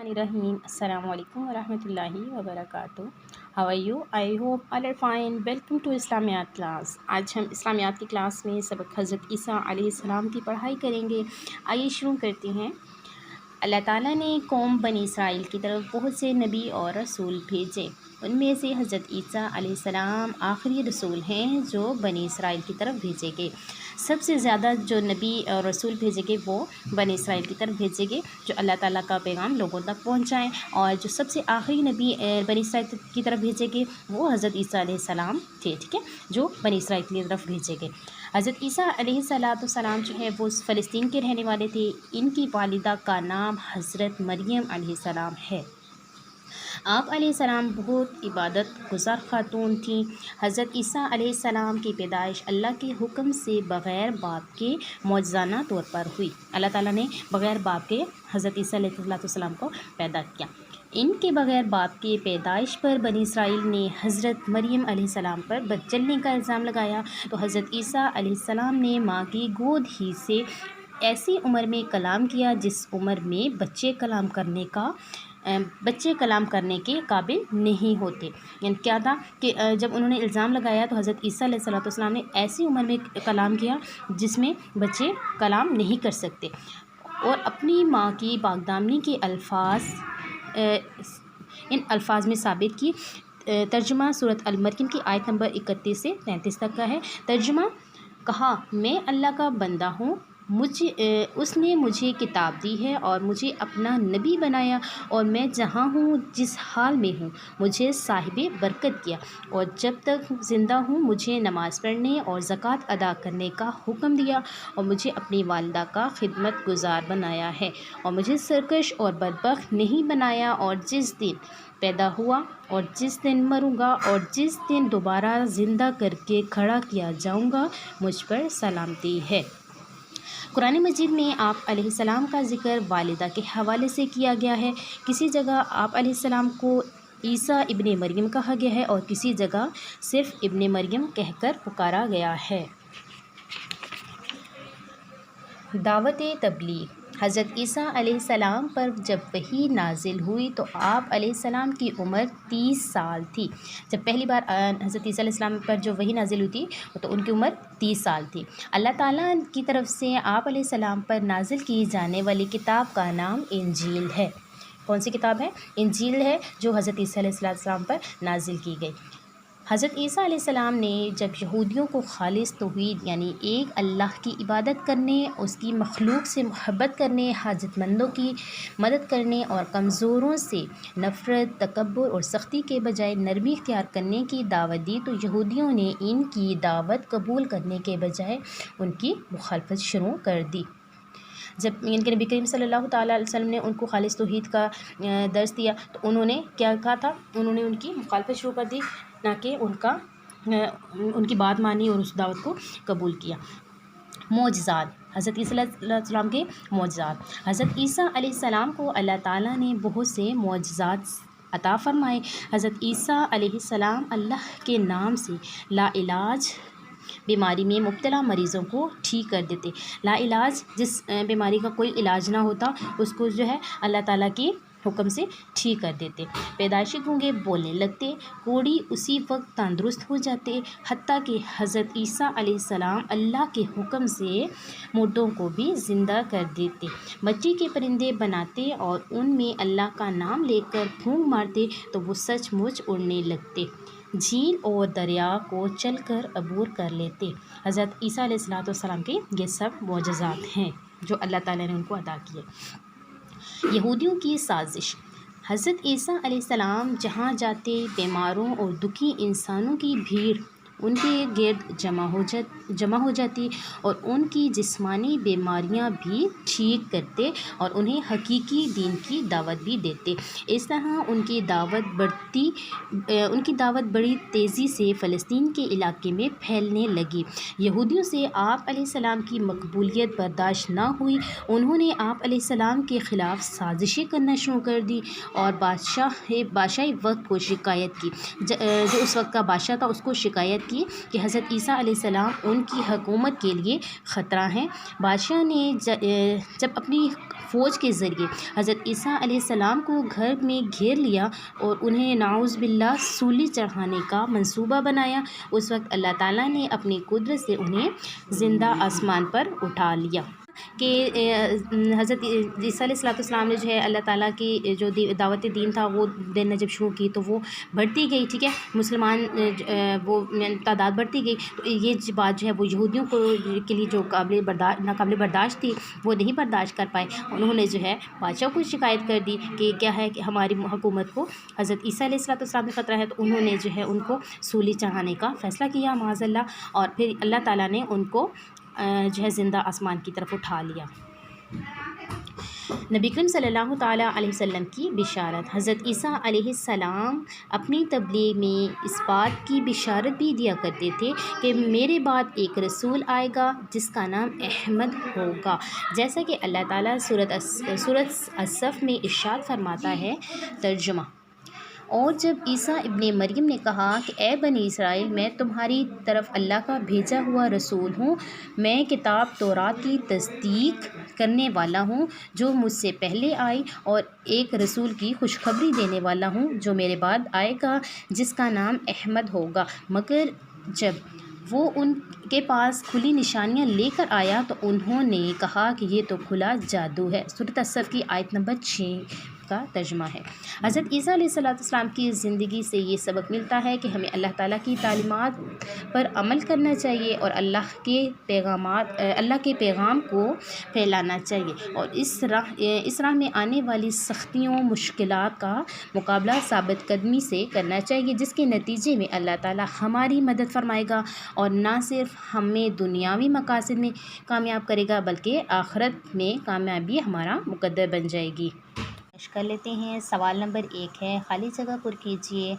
Bismillahirrahmanirrahim. Assalamu alaikum wa rahmatullahi wa barakatuh. How are you? I hope all are fine. Welcome to इस्लामियात class. आज हम इस्लामियात की class में सबक हज़रत ईसा अलैहिस्सलाम की पढ़ाई करेंगे. आइए शुरू करते हैं. अल्लाह ताला ने कौम बनी इसराइल की तरफ बहुत से नबी और रसूल भेजे. उनमें से हज़रत ईसा अलैहिस्सलाम आखिरी रसूल हैं जो बनी इसराइल की तरफ भेजे गए. सबसे ज़्यादा जो नबी और रसूल भेजे गए वो बनी इसराइल की तरफ भेजे गए जो अल्लाह ताला का पैगाम लोगों तक पहुंचाएं. और जो सबसे आखिरी नबी बनी इसराइल की तरफ भेजे गए वो हज़रत ईसा अलैहिस्सलाम थे. ठीक है, जो बनी इसराइल की तरफ भेजे गए. हज़रत ईसा अलैहिस्सलाम जो है वो फ़लस्तीन के रहने वाले थे. इनकी वालिदा का नाम हज़रत मरियम अलैहिस्सलाम है. आप अलैहिस्सलाम बहुत इबादत गुज़ार ख़ातून थी. हज़रत ईसा अलैहिस्सलाम की पैदाइश अल्लाह के हुक्म से बग़ैर बाप के मौजज़ाना तौर पर हुई. अल्लाह ताला ने बग़ैर बाप के हज़रत ईसा अलैहिस्सलाम को पैदा किया. इनके बग़ैर बाप के पैदाइश पर बनी इसराइल ने हज़रत मरियम अलैहिस्सलाम पर बदचलने का इल्ज़ाम लगाया. तो हज़रत ईसा अलैहिस्सलाम ने माँ की गोद ही से ऐसी उम्र में कलाम किया जिस उम्र में बच्चे कलाम करने के काबिल नहीं होते. यानी क्या था कि जब उन्होंने इल्ज़ाम लगाया तो हज़रत ईसा अलैहिस्सलाम ने ऐसी उम्र में कलाम किया जिसमें बच्चे कलाम नहीं कर सकते. और अपनी माँ की पाकदामनी के इन अल्फाज में साबित की. तर्जुमा सूरत अल-मरयम की आयत नंबर 31 से 33 तक का है. तर्जुमा: कहा, मैं अल्लाह का बंदा हूँ, उसने मुझे किताब दी है और मुझे अपना नबी बनाया और मैं जहाँ हूँ जिस हाल में हूँ मुझे साहिबे बरकत किया और जब तक ज़िंदा हूँ मुझे नमाज़ पढ़ने और ज़कात अदा करने का हुक्म दिया और मुझे अपनी वालिदा का खिदमत गुज़ार बनाया है और मुझे सरकश और बदबख्त नहीं बनाया. और जिस दिन पैदा हुआ और जिस दिन मरूंगा और जिस दिन दोबारा ज़िंदा करके खड़ा किया जाऊंगा मुझ पर सलामती है. कुरान मजीद में आप अलैहिस्सलाम का ज़िक्र वालिदा के हवाले से किया गया है. किसी जगह आप अलैहिस्सलाम को ईसा इब्ने मरियम कहा गया है और किसी जगह सिर्फ़ इब्ने मरियम कहकर पुकारा गया है. दावत तबलीग: हज़रत ईसा अलैहिस्सलाम पर जब वही नाजिल हुई तो आप अलैहिस्सलाम की उम्र 30 साल थी. जब पहली बार हज़रत ईसा अलैहिस्सलाम पर जो वही नाजिल हुई थी तो उनकी उम्र 30 साल थी. अल्लाह ताला की तरफ से आप अलैहिस्सलाम पर नाजिल की जाने वाली किताब का नाम इंजील है. कौन सी किताब है? इंजील है, जो हज़रत ईसा अलैहिस्सलाम पर नाजिल की गई. हज़रत ईसा अलैहिस्सलाम ने जब यहूदियों को खालिस तौहीद यानी एक अल्लाह की इबादत करने, उसकी मखलूक से मोहब्बत करने, हाजतमंदों की मदद करने और कमज़ोरों से नफ़रत, तकब्बुर और सख्ती के बजाय नरमी इख्तियार करने की दावत दी तो यहूदियों ने इनकी दावत कबूल करने के बजाय उनकी मुखालफत शुरू कर दी. जब इनके नबी करीम सल्लल्लाहु ताला अलैहि वसल्लम ने उनको खालिस तौहीद का दर्स दिया तो उन्होंने क्या कहा था? उन्होंने उनकी मुखालफत शुरू कर दी, ना कि उनकी बात मानी और उस दावत को कबूल किया. मौजज़ात: हज़रत ईसा अलैहिस्सलाम के मौजज़ात. हज़रत ईसा अलैहिस्सलाम को अल्लाह ताला ने बहुत से मौजज़ात अता फ़रमाए. हज़रत ईसा अलैहिस्सलाम अल्लाह के नाम से लाइलाज बीमारी में मुब्तला मरीज़ों को ठीक कर देते. लाइलाज जिस बीमारी का कोई इलाज ना होता उसको जो है अल्लाह ताला के हुक्म से ठीक कर देते. पैदाइशी गूंगे बोलने लगते, कोढ़ी उसी वक्त तंदुरुस्त हो जाते. हत्ता कि हज़रत ईसा अलैहिस्सलाम अल्लाह के हुक्म से मुर्दों को भी ज़िंदा कर देते. मिट्टी के परिंदे बनाते और उनमें अल्लाह का नाम लेकर फूंक मारते तो वो सचमुच उड़ने लगते. झील और दरिया को चलकर अबूर कर लेते. हज़रत ईसा अलैहिस्सलाम के ये सब मौजज़ात हैं जो अल्लाह ताला ने उनको अदा किए. यहूदियों की साजिश: हज़रत ईसा अलैहिस्सलाम जहाँ जाते बीमारों और दुखी इंसानों की भीड़ उनके गिर्द जमा हो जाती और उनकी जिस्मानी बीमारियां भी ठीक करते और उन्हें हकीकी दीन की दावत भी देते. इस तरह उनकी दावत बड़ी तेज़ी से फ़लस्तीन के इलाके में फैलने लगी. यहूदियों से आप अलैहिस्सलाम की मकबूलियत बर्दाश्त न हुई. उन्होंने आप अलैहिस्सलाम के ख़िलाफ़ साजिशें करना शुरू कर दी और बादशाही वक्त को शिकायत की. जो उस वक्त का बादशाह था उसको शिकायत کی کہ حضرت عیسیٰ علیہ السلام ان کی حکومت کے لیے خطرہ ہیں۔ بادشاہ نے جب اپنی فوج کے ذریعے حضرت عیسیٰ علیہ السلام کو گھر میں گھیر لیا اور انہیں نعوذ باللہ سولی چڑھانے کا منصوبہ بنایا، اس وقت اللہ تعالیٰ نے اپنی قدرت سے انہیں زندہ آسمان پر اٹھا لیا کہ حضرت عیسیٰ علیہ السلام نے جو ہے اللہ تعالیٰ کی جو دعوت دین تھا وہ دینا جب شروع کی تو وہ بڑھتی گئی، ٹھیک ہے، مسلمان وہ تعداد بڑھتی گئی، تو یہ بات جو ہے وہ یہودیوں کے لیے جو ناقابل برداشت تھی وہ نہیں برداشت کر پائے۔ انہوں نے جو ہے بادشاہ کو شکایت کر دی کہ کیا ہے کہ ہماری حکومت کو حضرت عیسیٰ علیہ السلام میں خطرہ ہے، تو انہوں نے جو ہے ان کو سولی چڑھانے کا فیصلہ کیا معاذ اللہ، اور پھر اللہ تعالیٰ نے ان کو جو ہے زندہ آسمان کی طرف اٹھا لیا۔ نبی کریم صلی اللہ تعالیٰ علیہ وسلم کی بشارت۔ حضرت عیسیٰ علیہ السلام اپنی تبلیغ میں اس بات کی بشارت بھی دیا کرتے تھے کہ میرے بعد ایک رسول آئے گا جس کا نام احمد ہوگا، جیسا کہ اللہ تعالیٰ سورۃ الصف میں ارشاد فرماتا ہے۔ ترجمہ: اور جب عیسیٰ ابن مریم نے کہا کہ اے بنی اسرائیل، میں تمہاری طرف اللہ کا بھیجا ہوا رسول ہوں، میں کتاب تورات کی تصدیق کرنے والا ہوں جو مجھ سے پہلے آئی، اور ایک رسول کی خوشخبری دینے والا ہوں جو میرے بعد آئے گا جس کا نام احمد ہوگا، مگر جب وہ ان کے پاس کھلی نشانیاں لے کر آیا تو انہوں نے کہا کہ یہ تو کھلا جادو ہے۔ سورۃ الصف کی آیت نمبر 6 کا ترجمہ ہے۔ حضرت عیسیٰ علیہ السلام کی زندگی سے یہ سبق ملتا ہے کہ ہمیں اللہ تعالیٰ کی تعلیمات پر عمل کرنا چاہیے اور اللہ کے پیغام کو پھیلانا چاہیے، اور اس راہ میں آنے والی سختیوں مشکلات کا مقابلہ ثابت قدمی سے کرنا چاہیے، جس کے نتیجے میں اللہ تعالیٰ ہماری مدد فرمائے گا اور نہ صرف ہمیں دنیاوی مقاصد میں کامیاب کرے گا بلکہ آخرت میں کامیابی ہمارا مقدر بن جائے گی۔ کر لیتے ہیں۔ سوال نمبر 1 ہے، خالی جگہ پر کیجیے۔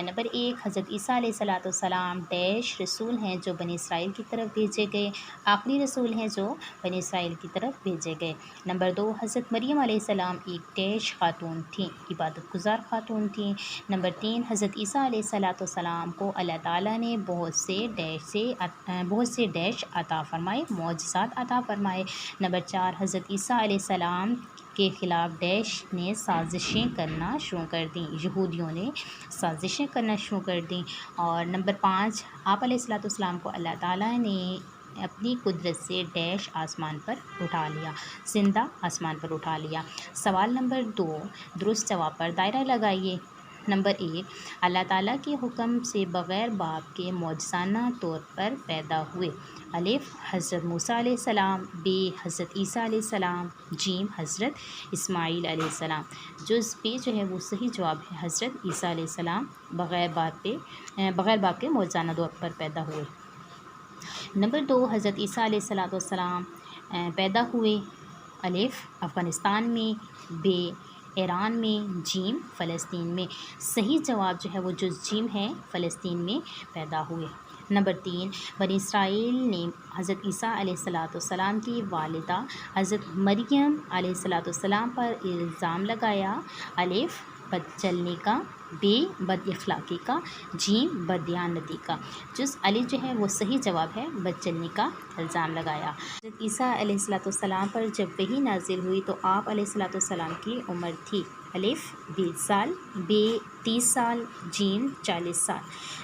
نمبر 1، حضرت عیسیٰ علیہ السلام ڈیش رسول ہیں جو بنی اسرائیل کی طرف بھیجے گئے، آخری رسول ہیں جو بنی اسرائیل کی طرف بھیجے گئے۔ نمبر 2، حضرت مریم علیہ السلام ایک ڈیش خاتون تھیں، عبادت گزار خاتون تھیں۔ نمبر 3، حضرت عیسیٰ علیہ السلام کو اللہ تعالیٰ نے بہت سے ڈیش عطا فرمائے، معجزات عطا فرمائے۔ نمبر 4، حضرت عیسیٰ علیہ السلام کے خلاف ڈیش نے سازشیں کرنا شروع کر دیں، یہودیوں نے سازشیں کرنا شروع کر دیں۔ اور نمبر 5، آپ علیہ السلام کو اللہ تعالیٰ نے اپنی قدرت سے ڈیش آسمان پر اٹھا لیا، زندہ آسمان پر اٹھا لیا۔ سوال نمبر 2، درست جواب پر دائرہ لگائیے۔ نمبر 1، اللہ تعالیٰ کے حکم سے بغیر باپ کے معجزانہ طور پر پیدا ہوئے۔ الف، حضرت موسیٰ علیہ السلام۔ ب، حضرت عیسیٰ علیہ السلام۔ ج، حضرت اسماعیل علیہ السلام۔ جز ب جو ہے وہ صحیح جواب ہے، حضرت عیسیٰ علیہ السلام بغیر باپ کے معجزانہ طور پر پیدا ہوئے۔ نمبر 2، حضرت عیسیٰ علیہ السلام پیدا ہوئے۔ الف، افغانستان میں۔ ب، ایران میں۔ ج، فلسطین میں۔ صحیح جواب جو ہے وہ جز ج ہے، فلسطین میں پیدا ہوئے۔ نمبر 3، بنی اسرائیل نے حضرت عیسیٰ علیہ السلام کی والدہ حضرت مریم علیہ السلام پر الزام لگایا۔ الف، بد چلنے کا۔ ب، بد اخلاقی کا۔ ج، بددیانتی کا۔ جز الف جو ہے وہ صحیح جواب ہے، بد چلنے کا الزام لگایا۔ حضرت عیسیٰ علیہ السلام پر جب وحی نازل ہوئی تو آپ علیہ السلام کی عمر تھی۔ الف، 20 سال۔ ب، 30 سال۔ ج، 40 سال۔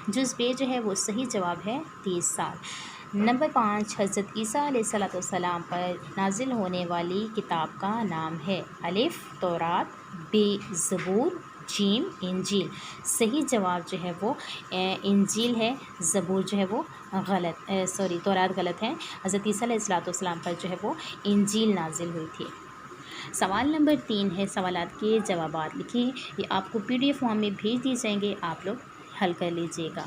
جز ب جو ہے وہ صحیح جواب ہے، 30 سال۔ نمبر 5، حضرت عیسیٰ علیہ السلام پر نازل ہونے والی کتاب کا نام ہے۔ الف، تورات۔ ب، زبور۔ ج، انجیل۔ صحیح جواب جو ہے وہ انجیل ہے، زبور جو ہے وہ تورات غلط ہے۔ حضرت عیسیٰ علیہ السلام پر جو ہے وہ انجیل نازل ہوئی تھی۔ سوال نمبر 3 ہے، سوالات کے جوابات لکھیں، یہ آپ کو PDF فارم میں بھیج دیے جائیں گے، آپ لوگ حل کر لیجیے گا۔